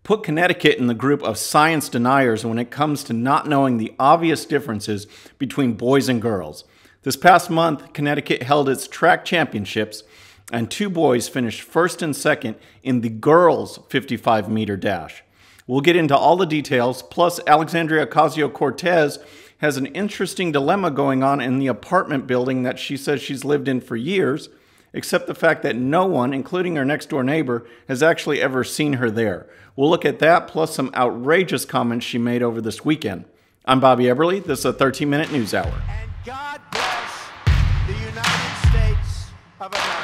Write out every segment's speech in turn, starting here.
put Connecticut in the group of science deniers when it comes to not knowing the obvious differences between boys and girls. This past month, Connecticut held its track championships, and 2 boys finished first and second in the girls' 55-meter dash. We'll get into all the details, plus Alexandria Ocasio-Cortez has an interesting dilemma going on in the apartment building that she says she's lived in for years, except the fact that no one, including her next-door neighbor, has actually ever seen her there. We'll look at that, plus some outrageous comments she made over this weekend. I'm Bobby Eberle. This is a 13-minute news hour. And God bless the United States of America.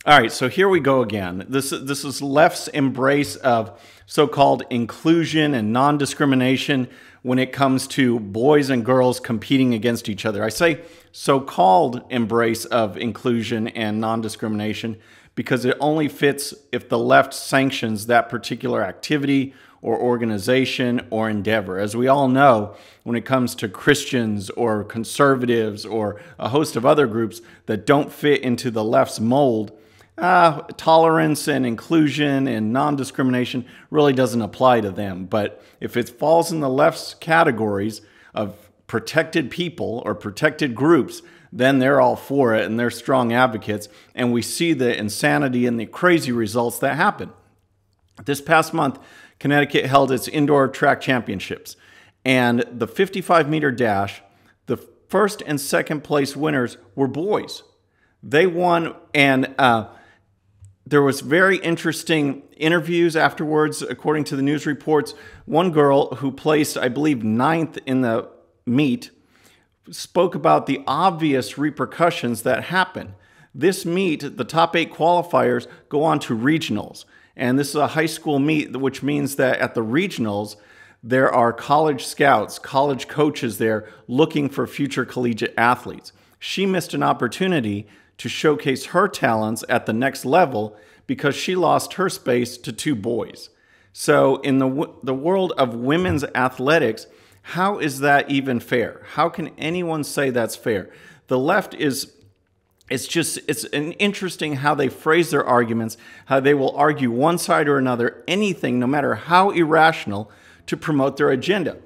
All right, so here we go again. This is left's embrace of so-called inclusion and non-discrimination when it comes to boys and girls competing against each other. I say so-called embrace of inclusion and non-discrimination because it only fits if the left sanctions that particular activity or organization or endeavor. As we all know, when it comes to Christians or conservatives or a host of other groups that don't fit into the left's mold, tolerance and inclusion and non-discrimination really doesn't apply to them. But if it falls in the left's categories of protected people or protected groups, then they're all for it and they're strong advocates. And we see the insanity and the crazy results that happen. This past month, Connecticut held its indoor track championships. And the 55-meter dash, the first and second place winners were boys. They won, and there was very interesting interviews afterwards, according to the news reports. One girl who placed, I believe, 9th in the meet spoke about the obvious repercussions that happen. This meet, the top 8 qualifiers, go on to regionals. And this is a high school meet, which means that at the regionals, there are college scouts, college coaches there looking for future collegiate athletes. She missed an opportunity to showcase her talents at the next level because she lost her space to 2 boys. So in the world of women's athletics, how is that even fair? How can anyone say that's fair? The left it's interesting how they phrase their arguments, how they will argue one side or another, anything, no matter how irrational, to promote their agenda.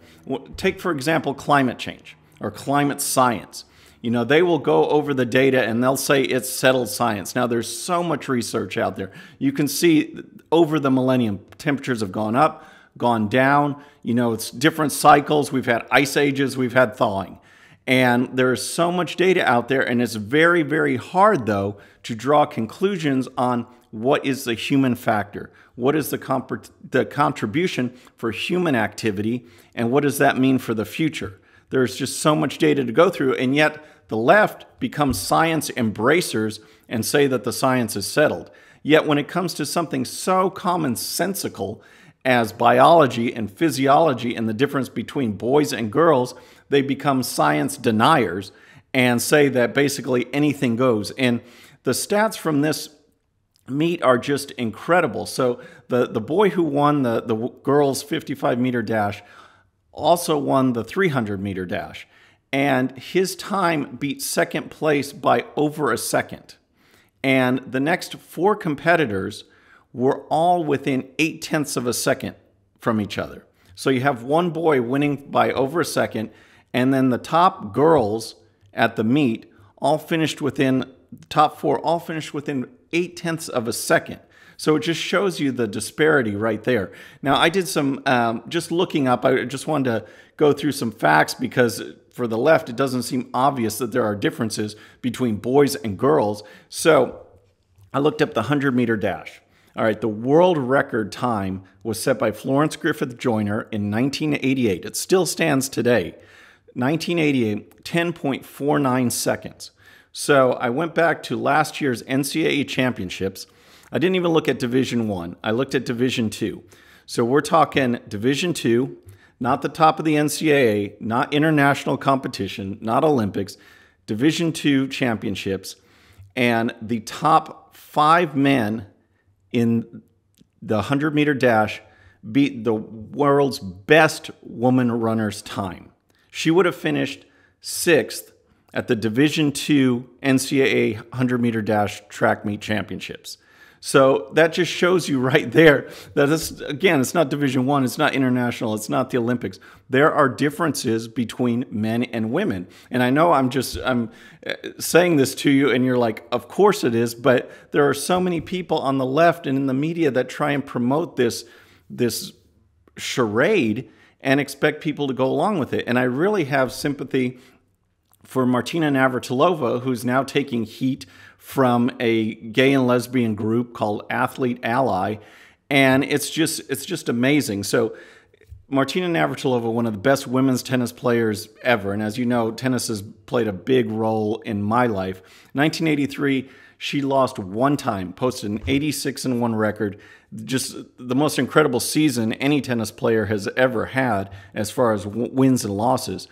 Take, for example, climate change or climate science. You know, they will go over the data and they'll say it's settled science. Now, there's so much research out there. You can see over the millennium, temperatures have gone up, gone down. You know, it's different cycles. We've had ice ages, we've had thawing. And there is so much data out there, and it's very, very hard, though, to draw conclusions on what is the human factor, what is the contribution for human activity, and what does that mean for the future. There's just so much data to go through, and yet the left becomes science embracers and say that the science is settled. Yet when it comes to something so commonsensical as biology and physiology and the difference between boys and girls, they become science deniers and say that basically anything goes. And the stats from this meet are just incredible. So the boy who won the girls' 55-meter dash also won the 300-meter dash. And his time beat second place by over a second. And the next 4 competitors were all within 0.8 of a second from each other. So you have one boy winning by over a second, and then the top girls at the meet all finished within, top 4 all finished within 0.8 of a second. So it just shows you the disparity right there. Now, I did some, just looking up, I just wanted to go through some facts because for the left, it doesn't seem obvious that there are differences between boys and girls. So I looked up the 100-meter dash. All right, the world record time was set by Florence Griffith Joyner in 1988. It still stands today. 1988, 10.49 seconds. So I went back to last year's NCAA championships. I didn't even look at Division I. I looked at Division II. So we're talking Division II, not the top of the NCAA, not international competition, not Olympics, Division II championships. And the top 5 men in the 100-meter dash beat the world's best woman runner's time. She would have finished 6th, at the Division II NCAA 100-meter dash track meet championships. So that just shows you right there that it's not Division I, it's not international, it's not the Olympics. There are differences between men and women. And I know I'm saying this to you and you're like, of course it is, but there are so many people on the left and in the media that try and promote this charade and expect people to go along with it. And I really have sympathy for Martina Navratilova, who's now taking heat from a gay and lesbian group called Athlete Ally, and it's just amazing. So Martina Navratilova, one of the best women's tennis players ever, and as you know, tennis has played a big role in my life. 1983, she lost one time, posted an 86-1 record, just the most incredible season any tennis player has ever had as far as wins and losses.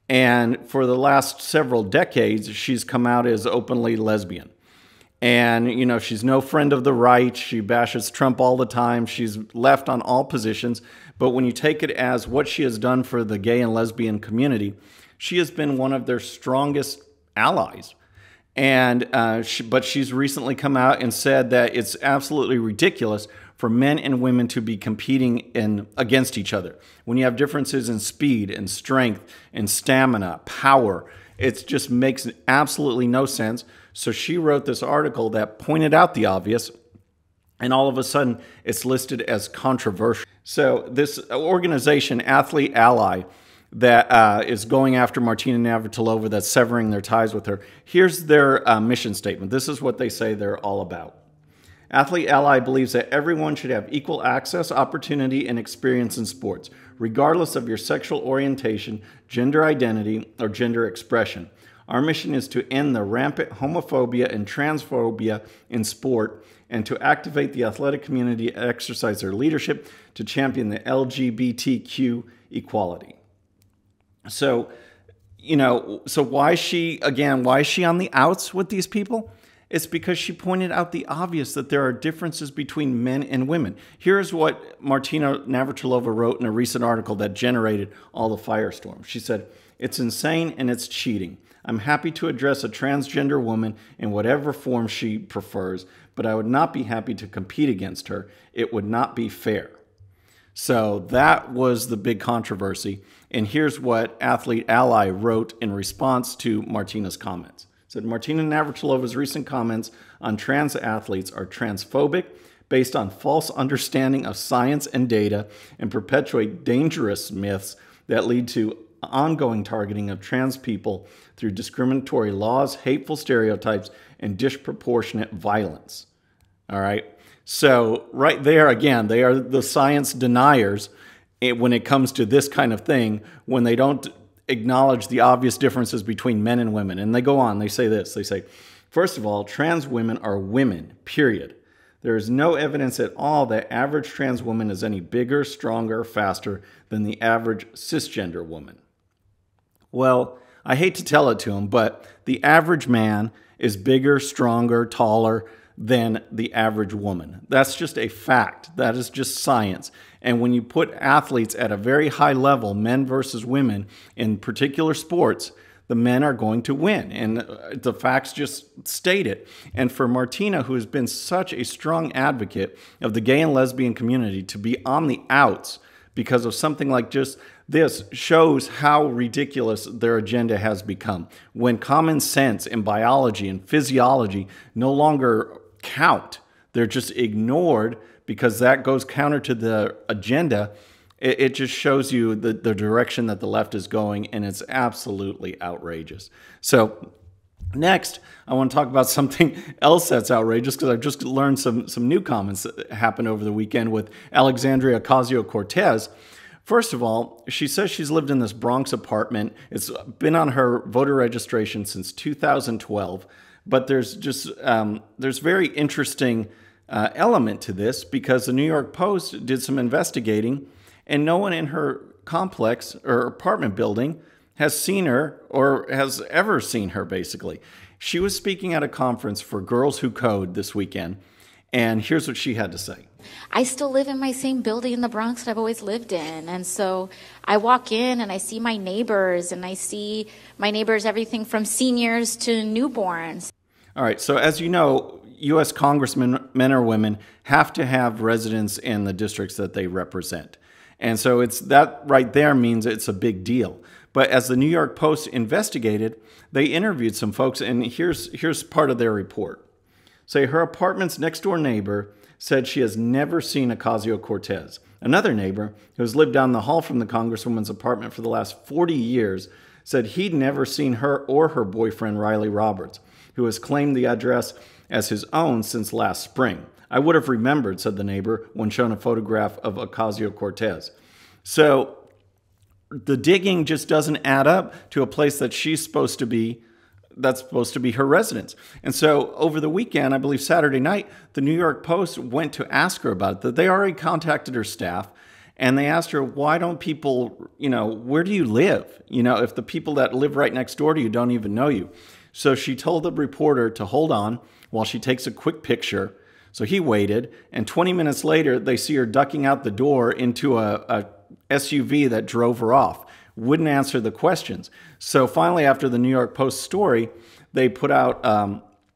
And for the last several decades, she's come out as openly lesbian. And, you know, she's no friend of the right. She bashes Trump all the time. She's left on all positions. But when you take it as what she has done for the gay and lesbian community, she has been one of their strongest allies. And but she's recently come out and said that it's absolutely ridiculous for men and women to be competing against each other. When you have differences in speed and strength and stamina, power, it just makes absolutely no sense. So she wrote this article that pointed out the obvious, and all of a sudden it's listed as controversial. So this organization, Athlete Ally, that is going after Martina Navratilova, that's severing their ties with her. Here's their mission statement. This is what they say they're all about. Athlete Ally believes that everyone should have equal access, opportunity, and experience in sports, regardless of your sexual orientation, gender identity, or gender expression. Our mission is to end the rampant homophobia and transphobia in sport and to activate the athletic community to exercise their leadership to champion the LGBTQ equality. So, you know, so why is she on the outs with these people? It's because she pointed out the obvious, that there are differences between men and women. Here's what Martina Navratilova wrote in a recent article that generated all the firestorm. She said, "It's insane and it's cheating. I'm happy to address a transgender woman in whatever form she prefers, but I would not be happy to compete against her. It would not be fair." So that was the big controversy. And here's what Athlete Ally wrote in response to Martina's comments. It said, Martina Navratilova's recent comments on trans athletes are transphobic, based on false understanding of science and data, and perpetuate dangerous myths that lead to ongoing targeting of trans people through discriminatory laws, hateful stereotypes, and disproportionate violence. All right. So right there, again, they are the science deniers when it comes to this kind of thing, when they don't acknowledge the obvious differences between men and women. And they go on, they say this, they say, first of all, trans women are women, period. There is no evidence at all that average trans woman is any bigger, stronger, faster than the average cisgender woman. Well, I hate to tell it to them, but the average man is bigger, stronger, taller than the average woman. That's just a fact. That is just science. And when you put athletes at a very high level, men versus women, in particular sports, the men are going to win. And the facts just state it. And for Martina, who has been such a strong advocate of the gay and lesbian community, to be on the outs because of something like just this shows how ridiculous their agenda has become. When common sense and biology and physiology no longer count, they're just ignored because that goes counter to the agenda. It just shows you the direction that the left is going, and it's absolutely outrageous. So next, I want to talk about something else that's outrageous, because I've just learned some new comments that happened over the weekend with Alexandria Ocasio-Cortez. First of all, she says she's lived in this Bronx apartment. It's been on her voter registration since 2012. But there's just there's very interesting element to this, because the New York Post did some investigating, and no one in her complex or apartment building has seen her or has ever seen her, basically. She was speaking at a conference for Girls Who Code this weekend, And here's what she had to say. I still live in my same building in the Bronx that I've always lived in. And so I walk in and I see my neighbors, and I see my neighbors, everything from seniors to newborns. All right. So as you know, U.S. congressmen, men or women, have to have residence in the districts that they represent. And so it's that right there means it's a big deal. But as the New York Post investigated, they interviewed some folks, and here's part of their report. Say her apartment's next door neighbor said she has never seen Ocasio-Cortez. Another neighbor, who has lived down the hall from the congresswoman's apartment for the last 40 years, said he'd never seen her or her boyfriend, Riley Roberts, who has claimed the address as his own since last spring. I would have remembered, said the neighbor, when shown a photograph of Ocasio-Cortez. So the digging just doesn't add up to a place that she's supposed to be, that's supposed to be her residence. And so over the weekend, I believe Saturday night, the New York Post went to ask her about it. That they already contacted her staff, and they asked her, why don't people, where do you live? If the people that live right next door to you don't even know you. So she told the reporter to hold on while she takes a quick picture. So he waited, and 20 minutes later, they see her ducking out the door into a SUV that drove her off. Wouldn't answer the questions. So finally, after the New York Post story, they put out,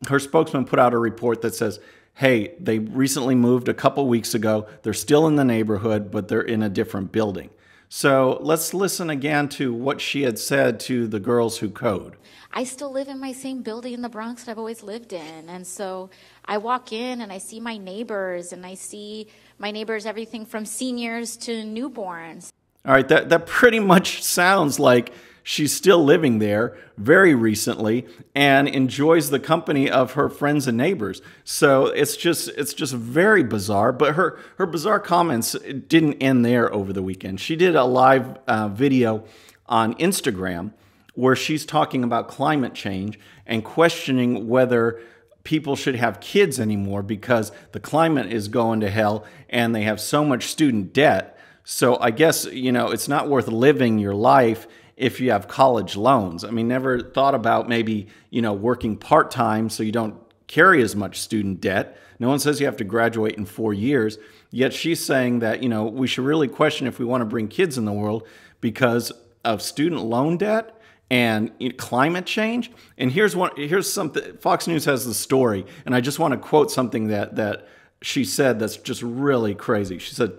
her spokesman put out a report that says, hey, they recently moved a couple weeks ago. They're still in the neighborhood, but they're in a different building. So let's listen again to what she had said to the girls who code. I still live in my same building in the Bronx that I've always lived in. And so I walk in and I see my neighbors, and I see my neighbors, everything from seniors to newborns. All right, that pretty much sounds like she's still living there very recently and enjoys the company of her friends and neighbors. So it's just very bizarre. But her bizarre comments didn't end there over the weekend. She did a live video on Instagram where she's talking about climate change and questioning whether people should have kids anymore because the climate is going to hell and they have so much student debt. So I guess, it's not worth living your life if you have college loans. I mean, never thought about maybe, working part-time so you don't carry as much student debt. No one says you have to graduate in 4 years. Yet she's saying that, we should really question if we want to bring kids in the world because of student loan debt and climate change. And here's something, Fox News has the story, and I just want to quote something that she said that's just really crazy. She said,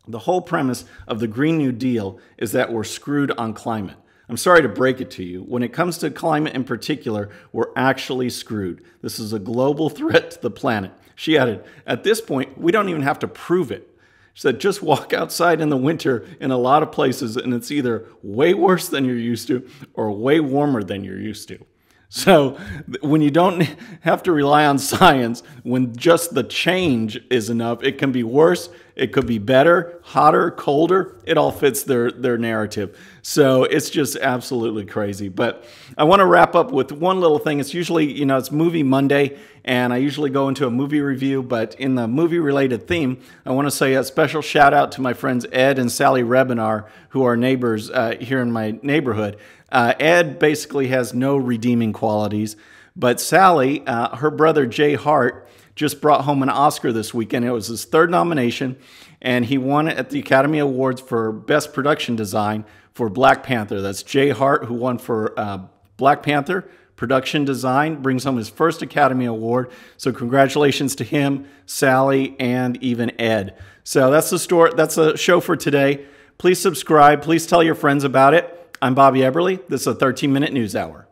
the whole premise of the Green New Deal is that we're screwed on climate. I'm sorry to break it to you. When it comes to climate in particular, we're actually screwed. This is a global threat to the planet. She added, at this point, we don't even have to prove it. She said, just walk outside in the winter in a lot of places and it's either way worse than you're used to or way warmer than you're used to. So when you don't have to rely on science, when just the change is enough, it can be worse, it could be better, hotter, colder. It all fits their narrative. So it's just absolutely crazy. But I want to wrap up with one little thing. It's usually, it's Movie Monday, and I usually go into a movie review. But in the movie-related theme, I want to say a special shout-out to my friends Ed and Sally Rebinar, who are neighbors here in my neighborhood. Ed basically has no redeeming qualities, but Sally, her brother Jay Hart, just brought home an Oscar this weekend. It was his third nomination, and he won it at the Academy Awards for Best Production Design for Black Panther. That's Jay Hart, who won for Black Panther Production Design, brings home his first Academy Award. So congratulations to him, Sally, and even Ed. So that's the story. That's the show for today. Please subscribe. Please tell your friends about it. I'm Bobby Eberle. This is a 13-minute news hour.